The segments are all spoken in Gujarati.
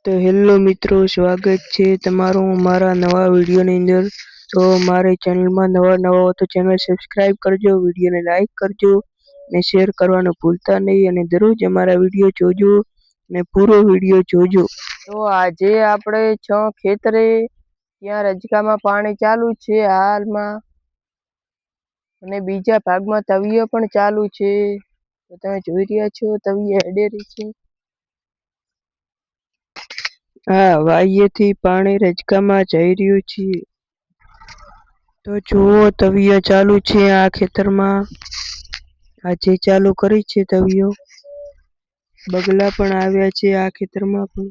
તો હેલો મિત્રો, સ્વાગત છે તમારું મારા નવા વિડીયોની અંદર। તો મારી ચેનલમાં નવા હો તો ચેનલ સબસ્ક્રાઇબ કરજો, વિડીયોને લાઈક કરજો અને શેર કરવાનું ભૂલતા નહીં અને દરરોજ અમારા વિડીયો જોજો અને પૂરો વિડીયો જોજો। તો આજે આપણે ખેતરે ત્યાં રજકામાં પાણી ચાલુ છે હાલમાં અને બીજા ભાગમાં તવિયો પણ ચાલુ છે। તો તમે જોઈ રહ્યા છો તવિયો હેડેરી છે। હા, વાયેથી પાણી રજકામાં જઈ રહ્યું છે। તો જુઓ તવિયો ચાલુ છે આ ખેતરમાં, આજે ચાલુ કરી છે તવિયો। બગલા પણ આવ્યા છે આ ખેતરમાં પણ।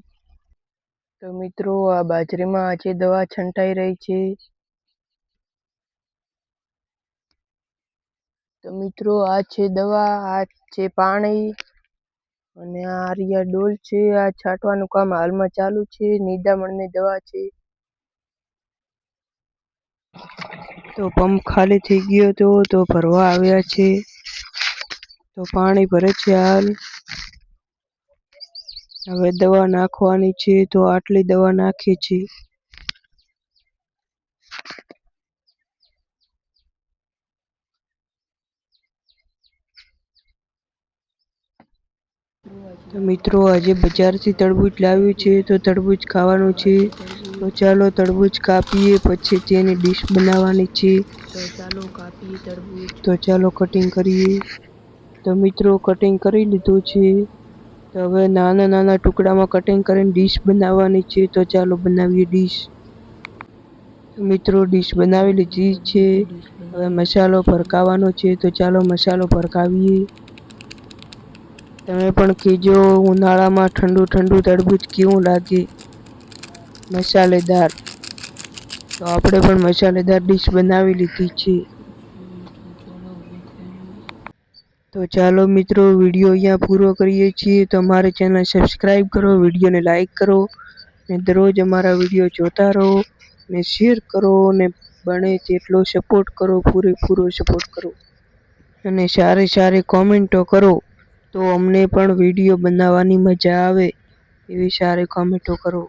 તો મિત્રો આ બાજરીમાં આજે દવા છંટાઈ રહી છે। તો મિત્રો આ છે દવા, આ છે પાણી અને આ રહ્યા ડોલ છે। આ છાંટવાનું કામ હાલમાં ચાલુ છે, નિંદામણની દવા છે। તો પંપ ખાલી થઈ ગયો હતો તો ભરવા આવ્યા છે। તો પાણી ભરે છે હાલ। હવે દવા નાખવાની છે તો આટલી દવા નાખી છે। તો મિત્રો આજે બજારથી તરબૂચ લાવ્યું છે તો તરબૂચ ખાવાનું છે। તો ચાલો તરબૂચ કાપીએ, પછી તેની ડીશ બનાવવાની છે। તો ચાલો કટિંગ કરીએ। તો મિત્રો કટિંગ કરી લીધું છે। તો હવે નાના નાના ટુકડામાં કટિંગ કરીને ડીશ બનાવવાની છે। તો ચાલો બનાવીએ ડીશ। મિત્રો ડીશ બનાવી લીધી છે, હવે મસાલો ભરકાવાનો છે। તો ચાલો મસાલો ભરકાવીએ। તમે પણ કહેજો ઉનાળામાં ઠંડુ ઠંડુ તરબૂચ કેવું લાગે, મસાલેદાર। તો આપણે પણ મસાલેદાર ડીશ બનાવી લીધી છે। તો ચાલો મિત્રો વિડીયો અહીંયા પૂરો કરીએ છીએ। તો અમારી ચેનલ સબસ્ક્રાઈબ કરો, વિડીયોને લાઈક કરો અને દરરોજ અમારા વિડીયો જોતા રહો અને શેર કરો અને બને તેટલો સપોર્ટ કરો, પૂરેપૂરો સપોર્ટ કરો અને સારી સારી કોમેન્ટો કરો। તો અમને પણ વિડીયો બનાવવાની મજા આવે એવી સારી કોમેન્ટો કરો।